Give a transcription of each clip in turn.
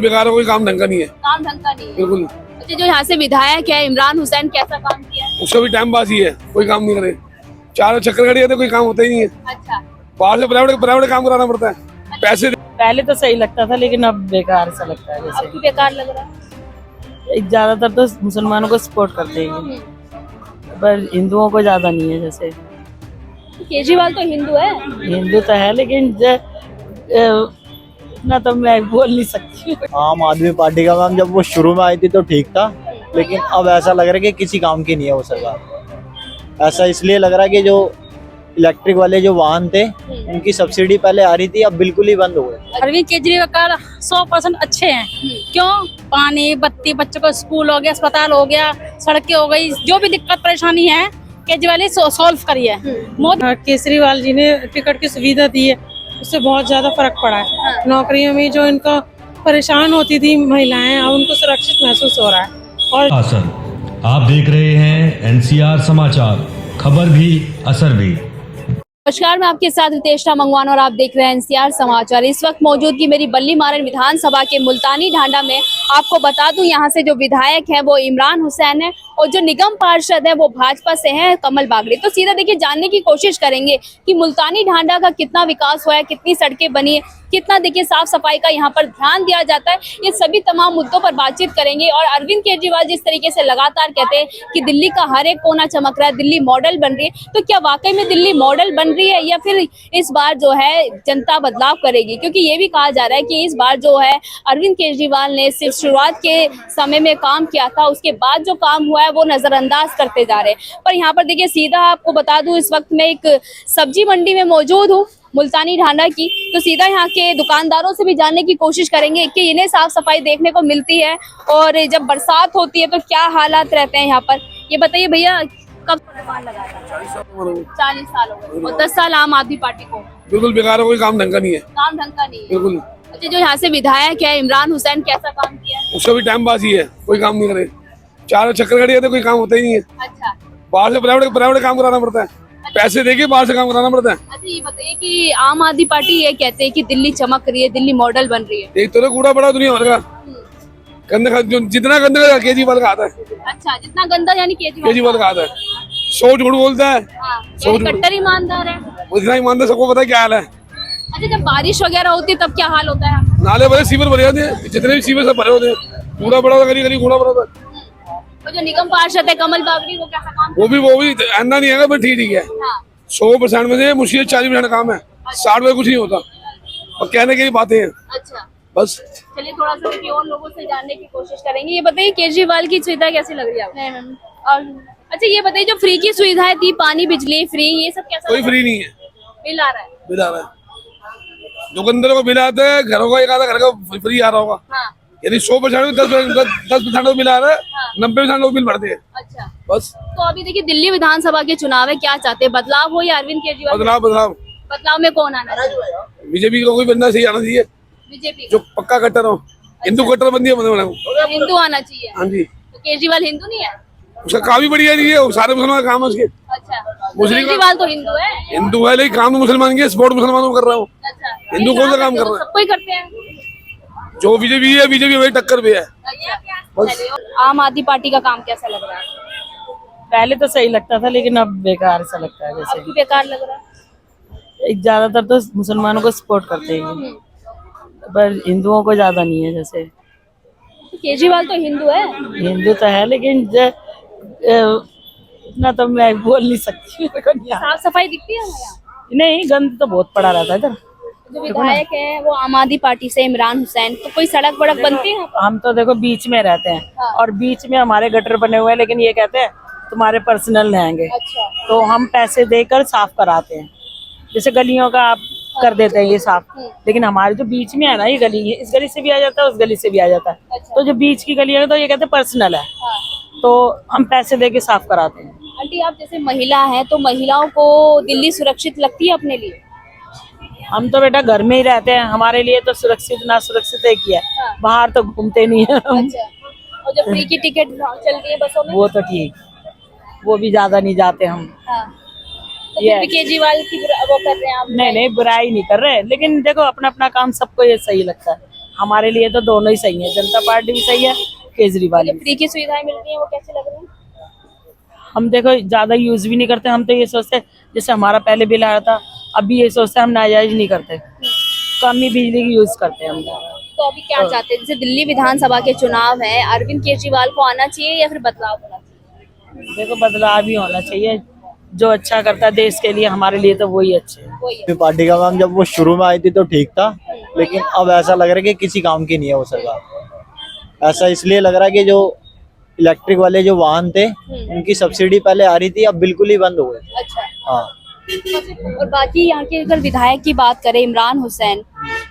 बेकार है, कोई काम ढंग का नहीं है। काम ढंग का नहीं है। बिल्कुल। अच्छा, जो यहाँ से विधायक है इमरान हुसैन, कैसा काम किया है? उसका भी टाइम पास ही है, कोई काम नहीं करे। चार चक्कर खड़ी है तो कोई काम होता ही नहीं है। अच्छा, बाहर से प्राइवेट काम कराना पड़ता है, पैसे। पहले तो सही लगता था लेकिन अब बेकार सा लगता है। अब जैसे भी बेकार लग रहा है। ज्यादातर तो मुसलमानों को सपोर्ट करते हैं, पर हिंदुओं को ज्यादा नहीं है। जैसे केजरीवाल तो हिंदू है। हिंदू तो है लेकिन इतना तो मैं बोल नहीं सकती। आम आदमी पार्टी का मैम जब वो शुरू में आई थी तो ठीक था, लेकिन अब ऐसा लग रहा है कि किसी काम की नहीं है वो सरकार। ऐसा इसलिए लग रहा है कि जो इलेक्ट्रिक वाले जो वाहन थे उनकी सब्सिडी पहले आ रही थी, अब बिल्कुल ही बंद हो गए। अरविंद केजरीवाल 100% अच्छे हैं। क्यों? पानी, बत्ती, बच्चों को स्कूल हो गया, अस्पताल हो गया, सड़कें हो गई, जो भी दिक्कत परेशानी है केजरीवाल ने सॉल्व करी है। मोदी केजरीवाल जी ने टिकट की सुविधा दी है, उससे बहुत ज्यादा फर्क पड़ा है। नौकरियों में जो इनको परेशान होती थी महिलाएं, अब उनको सुरक्षित महसूस हो रहा है। और आप देख रहे हैं एनसीआर समाचार, खबर भी असर भी। नमस्कार, मैं आपके साथ रितेशा मंगवान और आप देख रहे हैं एनसीआर समाचार। इस वक्त मौजूद की मेरी बल्ली मारन विधानसभा के मुल्तानी ढांडा में। आपको बता दूं यहाँ से जो विधायक है वो इमरान हुसैन है और जो निगम पार्षद है वो भाजपा से हैं कमल बागड़ी। तो सीधा देखिए जानने की कोशिश करेंगे कि मुल्तानी ढांडा का कितना विकास हुआ है, कितनी सड़कें बनी है, कितना देखिए साफ सफाई का यहाँ पर ध्यान दिया जाता है। ये सभी तमाम मुद्दों पर बातचीत करेंगे। और अरविंद केजरीवाल जिस तरीके से लगातार कहते हैं कि दिल्ली का हर एक कोना चमक रहा है, दिल्ली मॉडल बन रही है, तो क्या वाकई में दिल्ली मॉडल बन रही है या फिर इस बार जो है जनता बदलाव करेगी? क्योंकि ये भी कहा जा रहा है कि इस बार जो है अरविंद केजरीवाल ने सिर्फ शुरुआत के समय में काम किया था, उसके बाद जो काम हुआ है वो नजरअंदाज करते जा रहे हैं। पर यहाँ पर देखिए सीधा आपको बता दूं, इस वक्त मैं एक सब्जी मंडी में मौजूद हूँ मुल्तानी ढांडा की। तो सीधा यहाँ के दुकानदारों से भी जानने की कोशिश करेंगे कि इन्हें साफ सफाई देखने को मिलती है और जब बरसात होती है तो क्या हालात रहते हैं यहाँ पर। ये बताइए भैया, कब दुकान लगा था? 40 साल हो गए और 10 साल आम आदमी पार्टी को। बिल्कुल बेकार है, कोई काम ढंग का नहीं है। काम ढंग का नहीं है। बिल्कुल। अच्छा, जो यहाँ से विधायक है इमरान हुसैन, कैसा काम किया है? उसका भी टाइम पास ही है, कोई काम नहीं करे। चार चक्कर खड़ी है तो कोई काम होता ही नहीं है। अच्छा, बाहर से प्राइवेट काम कराना पड़ता है, पैसे देके बाहर से काम कराना पड़ता है। अच्छा ये बताइए कि आम आदमी पार्टी ये कहते हैं कि दिल्ली चमक रही है, दिल्ली मॉडल बन रही है। एक तो कूड़ा पड़ा दुनिया भर का, गंदा जितना गंदा केजरीवाल का आता है। अच्छा, जितना गंदा यानी केजरीवाल का आता है, सौ झूठ बोलता है। हाँ, यानी कट्टर ईमानदार है। वो इतना ईमानदार, सबको पता है क्या हाल है। अच्छा, जब बारिश वगैरह होती है तब क्या हाल होता है? नाले भरे, सीवर भरे होते हैं, जितने भी सीवर सब भरे होते हैं, कूड़ा पड़ा होता है, कूड़ा पड़ा होता है। और जो निगम पार्षद है कमल बागड़ी, वो कैसा काम? वो भी अंधा नहीं है, पर ठीक है। हाँ। 100% में से मुश्किल 40% काम है, 60 में कुछ नहीं होता। और कहने की भी बातें हैं अच्छा, बस। चलिए थोड़ा सा देखिए और लोगों से जानने की कोशिश करेंगे। ये बताइए केजरीवाल की सुविधा कैसी लग रही है आपको? और अच्छा ये बताइए, जो फ्री की सुविधाएं थी, पानी बिजली फ्री, ये सब कैसा? कोई फ्री नहीं है। बिल आ रहा है? बिल आ रहा है, दुकानदारों को बिल आता है, घरों का एक आधा घर का फ्री आ रहा होगा। हाँ। यदि 100% में 10% बिल आ रहा है, 90% लोग बिल भरते हैं। अच्छा, बस। तो अभी देखिए दिल्ली विधानसभा के चुनाव है, क्या चाहते हैं, बदलाव हो या अरविंद केजरीवाल? बदलाव बदलाव में कौन आना चाहिए? बीजेपी का कोई बंदा सही आना चाहिए, बीजेपी जो पक्का कट्टर हो। हिंदू कट्टर बंदी है हिंदू आना चाहिए। हाँ जी। तो केजरीवाल हिंदू नहीं है? उसका काम ही बढ़िया नहीं है, वो सारे मुसलमान का काम है उसके। अच्छा, मुस्लिम केजरीवाल तो हिंदू है। हिंदू है लेकिन काम तो मुसलमान के, सपोर्ट मुसलमानों को कर रहा हूँ। अच्छा, हिंदू कौन सा काम कर रहा है? सबको ही करते हैं। जो बीजेपी है, बीजेपी वही टक्कर पे है। अच्छा, चलिए, आम आदमी पार्टी का काम कैसा लग रहा है? पहले तो सही लगता था लेकिन अब बेकार सा लगता है। अब जैसे भी बेकार लग रहा है। ज्यादातर तो मुसलमानों को सपोर्ट करते हैं, पर हिंदुओं को ज्यादा नहीं है। जैसे केजरीवाल तो हिंदू है। हिंदू तो है लेकिन इतना तो मैं बोल नहीं सकती। साफ सफाई दिखती है हमारे यहाँ? नहीं, गंद तो बहुत पड़ा रहता है इधर। जो विधायक है वो आम आदमी पार्टी से इमरान हुसैन, तो कोई सड़क वड़क बनती है? हम तो देखो बीच में रहते हैं। हाँ। और बीच में हमारे गटर बने हुए हैं, लेकिन ये कहते हैं तुम्हारे पर्सनल रहेंगे। अच्छा, तो हम पैसे देकर साफ कराते हैं। जैसे गलियों का आप कर देते हैं ये साफ, लेकिन हमारे जो बीच में है ना ये गली, ये इस गली से भी आ जाता है, उस गली से भी आ जाता है। अच्छा। तो जो बीच की गली है तो ये कहते हैं पर्सनल है, हाँ। तो हम पैसे दे के साफ कराते हैं। आंटी, आप जैसे महिला हैं तो महिलाओं को दिल्ली सुरक्षित लगती है अपने लिए? हम तो बेटा घर में ही रहते हैं, हमारे लिए तो सुरक्षित ना सुरक्षित एक ही है। हाँ। बाहर तो घूमते नहीं है हम। अच्छा, और जो फ्री की टिकट चल रही है बसों में? वो तो ठीक, वो भी ज्यादा नहीं जाते हम। हाँ। तो फिर भी केजरीवाल की वो कर रहे हैं आप? नहीं, बुराई नहीं कर रहे, लेकिन देखो अपना अपना काम सबको ये सही लगता है। हमारे लिए तो दोनों ही सही है, जनता पार्टी भी सही है, केजरीवाल जो भी। फ्री की सुविधाएं मिल रही हैं वो कैसे लग रही हैं? हम देखो ज्यादा यूज भी नहीं करते, हम तो ये सोचते जैसे हमारा पहले बिल आया था, अभी ये सोचते हम नाजायज नहीं करते, कम ही बिजली की यूज करते हैं हम। तो अभी क्या चाहते हैं, जैसे दिल्ली विधानसभा के चुनाव है, अरविंद केजरीवाल को आना चाहिए या फिर बदलाव होना चाहिए? देखो बदलाव भी होना चाहिए, जो अच्छा करता है देश के लिए हमारे लिए तो वही अच्छे है। वही है। पार्टी का मैम जब वो शुरू में आई थी तो ठीक था, लेकिन अब ऐसा लग रहा है कि किसी काम की नहीं है वो सरकार। ऐसा इसलिए लग रहा है कि जो इलेक्ट्रिक वाले जो वाहन थे उनकी सब्सिडी पहले आ रही थी, अब बिल्कुल ही बंद हो गई। अच्छा। हाँ, और बाकी यहाँ के अगर विधायक की बात करें इमरान हुसैन,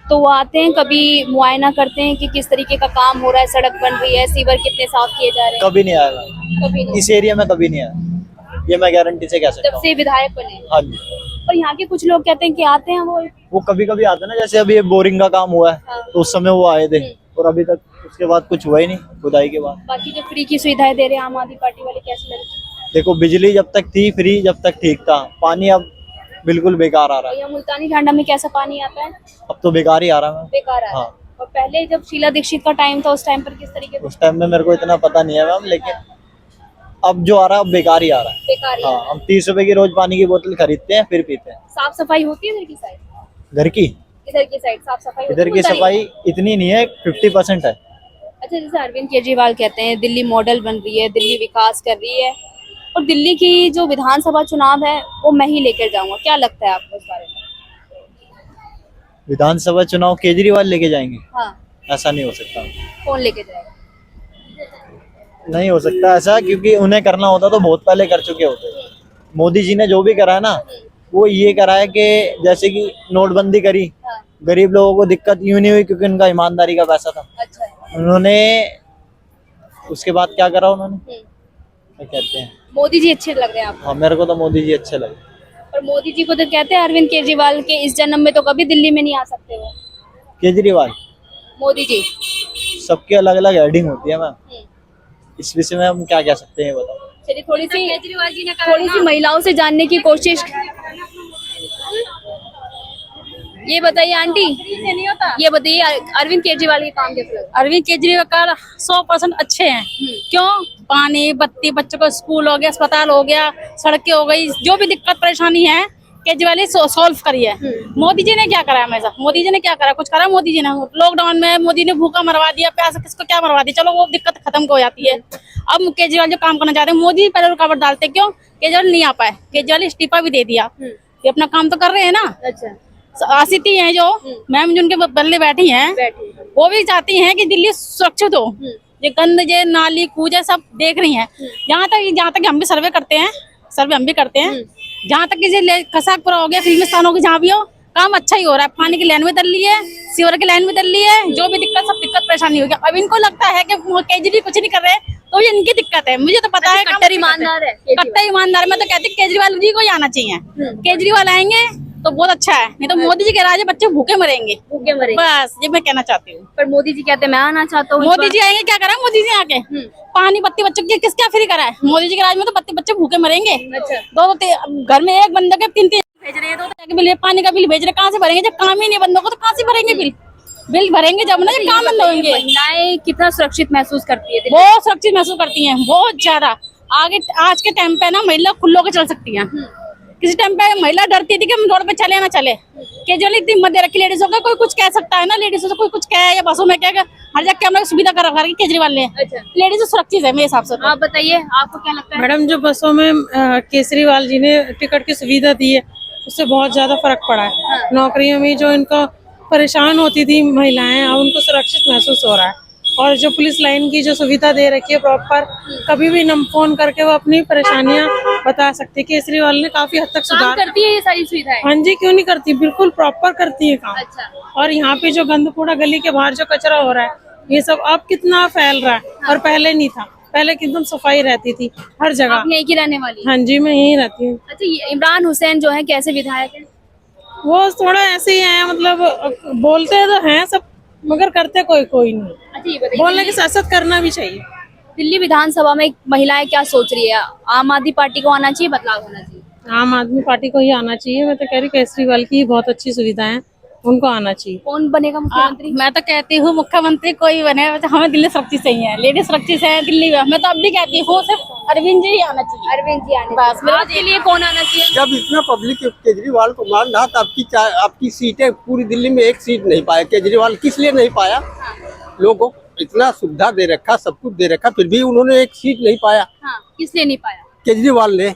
तो वो आते हैं, कभी मुआयना करते हैं कि किस तरीके का काम हो रहा है, सड़क बन रही है, सीवर कितने साफ किए जा रहे हैं? कभी नहीं आएगा, कभी नहीं। इस एरिया में कभी नहीं आया, ये मैं गारंटी से कह सकता जब हूँ। से विधायक बने। हाँ जी, और यहाँ के कुछ लोग कहते हैं कि आते हैं वो कभी कभी आते हैं ना, जैसे अभी ये बोरिंग का काम हुआ है हाँ। तो उस समय वो आए थे, और अभी तक उसके बाद कुछ हुआ ही नहीं, खुदाई के बाद। बाकी जो फ्री की सुविधाएं दे रहे हैं आम आदमी पार्टी वाले, कैसे लगे? देखो बिजली जब तक थी फ्री, जब तक ठीक था, पानी अब बिल्कुल बेकार आ रहा है। यहाँ मुल्तानी ढांडा में कैसा पानी आता है? अब तो बेकार ही आ रहा है। बेकार आ रहा है। हाँ। और पहले जब शीला दीक्षित का टाइम था उस टाइम पर किस तरीके से? उस टाइम में मेरे को इतना पता नहीं है मैम, लेकिन अब जो आ रहा है अब बेकार ही आ रहा है। बेकार ही आ हाँ, रहा है। हम 30 रुपए की रोज पानी की बोतल खरीदते हैं फिर पीते हैं। साफ सफाई होती है इधर की साइड? घर की इधर की साइड साफ सफाई होती इधर है की मुल्तानी? सफाई इतनी नहीं है, 50% है। अच्छा, जैसे अरविंद केजरीवाल कहते हैं दिल्ली मॉडल बन रही है, दिल्ली विकास कर रही है, और दिल्ली की जो विधानसभा चुनाव है वो मैं ही लेकर जाऊंगा, क्या लगता है आपको इस बारे में? विधानसभा चुनाव केजरीवाल लेके जाएंगे? हाँ, ऐसा नहीं हो सकता, कौन लेके जाएगा? नहीं हो सकता ऐसा, क्योंकि उन्हें करना होता तो बहुत पहले कर चुके होते। मोदी जी ने जो भी करा है ना, वो ये करा है कि जैसे कि नोटबंदी करी, हाँ, गरीब लोगों को दिक्कत यूं नहीं हुई क्योंकि उनका ईमानदारी का पैसा था। अच्छा है। उन्होंने उसके बाद क्या करा, उन्होंने क्या कहते हैं, मोदी जी अच्छे लग रहे हैं आपको? हाँ मेरे को तो मोदी जी अच्छे लगे। पर मोदी जी को तो कहते हैं अरविंद केजरीवाल के इस जन्म में तो कभी दिल्ली में नहीं आ सकते वो। केजरीवाल, मोदी जी। सबके अलग अलग हेडिंग होती है मैम, इस विषय में हम क्या कह सकते हैं बताओ। चलिए थोड़ी सी महिलाओं से जानने की कोशिश। ये बताइए आंटी, ये बताइए अरविंद केजरीवाल के काम कैसे लगे? अरविंद केजरीवाल 100% अच्छे हैं। क्यों? पानी, बत्ती, बच्चों को स्कूल हो गया, अस्पताल हो गया, सड़कें हो गई, जो भी दिक्कत परेशानी है केजरीवाल ने सॉल्व करी है। मोदी जी ने क्या करा? हमेशा मोदी जी ने क्या करा? कुछ करा मोदी जी ने? लॉकडाउन में मोदी ने भूखा मरवा दिया, प्यासा किसको क्या मरवा दिया, चलो वो दिक्कत खत्म हो जाती है। अब केजरीवाल जो काम करना चाहते हैं, मोदी पहले रुकावट डालते, क्यों? केजरीवाल नहीं आ पाए, केजरीवाल इस्तीफा भी दे दिया, ये अपना काम तो कर रहे हैं ना। अच्छा, आसिती हैं जो मैम जिनके बल्ले बैठी हैं, बैठिए। वो भी चाहती हैं कि दिल्ली सुरक्षित हो। ये गंद, ये नाली कूजे सब देख रही हैं। जहाँ तक हम भी सर्वे करते हैं, जहाँ तक कि खसाकपुरा हो गया, फिल्मी स्थानों की जहाँ भी हो, काम अच्छा ही हो रहा है। पानी की लाइन में डल ली है, सीवर की लाइन में डल ली है, जो भी दिक्कत सब दिक्कत परेशानी हो गया। अब इनको लगता है कि केजरीवाल कुछ नहीं कर रहे, तो ये इनकी दिक्कत है। मुझे तो पता है कट्टर ईमानदार है कट्टर ईमानदार। मैं तो कहती हूँ केजरीवाल जी को ही आना चाहिए। केजरीवाल आएंगे तो बहुत अच्छा है, नहीं तो मोदी जी के राज में बच्चे भूखे मरेंगे। भूखे मरे। बस ये मैं कहना चाहती हूँ। पर मोदी जी कहते हैं मैं आना चाहता हूँ। मोदी जी आएंगे, क्या करा मोदी जी आके? पानी, बत्ती, बच्चों की किस क्या फ्री करा है? मोदी जी के राज में तो बत्ती बच्चे भूखे मरेंगे। अच्छा। दो घर में एक बंदे के 3 भेज रहे हैं, 2 बिल, पानी का बिल भेज रहे, कहाँ से भरेंगे? जब काम ही नहीं बंदों को तो कहाँ से भरेंगे बिल भरेंगे जब ना, जब काम बंद होंगे। महिलाएं कितना सुरक्षित महसूस करती है? बहुत सुरक्षित महसूस करती हैं, बहुत ज्यादा। आगे आज के टाइम पे ना महिला खुल्लो के चल सकती है। किसी टाइम पे महिला डरती थी कि हम रोड पे चले ना चले। केजरीवाल इतनी हिम्मत दे रखी लेडीजों का, कोई कुछ कह सकता है ना, लेडीजों से कोई कुछ कहे या बसों में क्या, हर जगह कैमरा की सुविधा कर रखा है केजरीवाल ने। अच्छा। लेडीज सुरक्षित है मेरे हिसाब से। आप बताइए आपको क्या लगता है? मैडम, जो बसों में केजरीवाल जी ने टिकट की सुविधा दी है, उससे बहुत ज्यादा फर्क पड़ा है। नौकरियों में जो इनको परेशान होती थी महिलाएं, अब उनको सुरक्षित महसूस हो रहा है। और जो पुलिस लाइन की जो सुविधा दे रखी है प्रॉपर, कभी भी फोन करके वो अपनी परेशानियां बता सकती है। केजरीवाल ने काफी हद तक काम सुधार। करती है ये सारी सुविधाएं? हाँ जी, क्यों नहीं करती, बिल्कुल प्रॉपर करती है काम। अच्छा। और यहाँ पे जो गंद कूड़ा, गली के बाहर जो कचरा हो रहा है, ये सब अब कितना फैल रहा है, और पहले नहीं था। पहले एकदम सफाई रहती थी हर जगह। आप यहीं की रहने वाली? हाँ जी, मैं यहीं रहती हूँ। अच्छा, ये इमरान हुसैन जो है कैसे विधायक है? वो थोड़ा ऐसे ही है, मतलब बोलते तो हैं सब, मगर करते कोई नहीं। अच्छा, ये बताइए बोलने की साथ साथ करना भी चाहिए। दिल्ली विधानसभा में महिलाएं क्या सोच रही है? आम आदमी पार्टी को आना चाहिए, बदलाव होना चाहिए? आम आदमी पार्टी को ही आना चाहिए। मैं तो कह रही केजरीवाल की बहुत अच्छी सुविधाएं, उनको आना चाहिए। कौन बनेगा मुख्यमंत्री? मैं तो कहती हूँ मुख्यमंत्री कोई बने, हमें दिल्ली सुरक्षित चाहिए है, लेडी सुरक्षित है दिल्ली में। मैं तो अब भी कहती हूँ सिर्फ अरविंद जी ही आना चाहिए। अरविंद जी आने बस मेरा आपके लिए कौन आना चाहिए? जब इतना पब्लिक केजरीवाल को मान रहा था, आपकी सीटें पूरी दिल्ली में एक सीट नहीं पाया केजरीवाल। किस लिए नहीं पाया? लोगों को इतना सुविधा दे रखा, सब कुछ दे रखा, फिर भी उन्होंने एक सीट नहीं पाया। हाँ, किस लिए नहीं पाया? केजरीवाल ने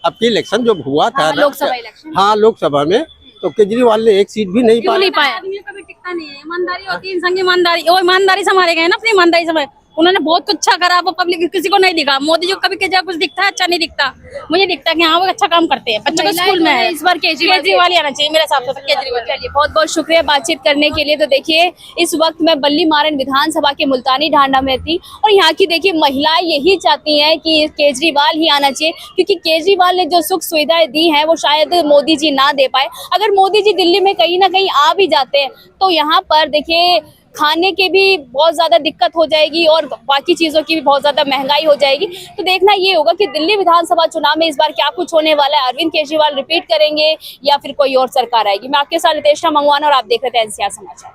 आपकी इलेक्शन जब हुआ था हाँ, ना, लोकसभा इलेक्शन। हाँ लोकसभा में, तो केजरीवाल ने एक सीट भी नहीं क्यों पाया। नहीं पाया? आदमी कभी टिकता नहीं है, ईमानदारी होती है इंसान की, ईमानदारी वो ईमानदारी से हमारे गए ना, अपनी ईमानदारी से। उन्होंने बहुत कुछ अच्छा करा, वो पब्लिक किसी को नहीं दिखा। मोदी जी को कभी केजरीवाल कुछ दिखता है अच्छा नहीं दिखता। मुझे दिखता है कि हाँ वो अच्छा काम करते हैं, बच्चों को स्कूल में है। इस बार केजरीवाल ही आना चाहिए मेरे हिसाब से तो, केजरीवाल। चलिए, बहुत बहुत शुक्रिया बातचीत करने के लिए। तो देखिए, इस वक्त मैं बल्ली मारन विधानसभा के मुल्तानी ढांडा में थी और यहाँ की देखिए महिलाएं यही चाहती हैं कि केजरीवाल ही आना चाहिए, क्योंकि केजरीवाल ने जो सुख सुविधाएं दी हैं वो शायद मोदी जी ना दे पाए। अगर मोदी जी दिल्ली में कहीं ना कहीं आ भी जाते हैं तो यहाँ पर देखिए खाने के भी बहुत ज्यादा दिक्कत हो जाएगी और बाकी चीजों की भी बहुत ज्यादा महंगाई हो जाएगी। तो देखना ये होगा कि दिल्ली विधानसभा चुनाव में इस बार क्या कुछ होने वाला है। अरविंद केजरीवाल रिपीट करेंगे या फिर कोई और सरकार आएगी। मैं आपके साथ रितेश मंगवाना और आप देख रहे थे एनसीआर समाचार।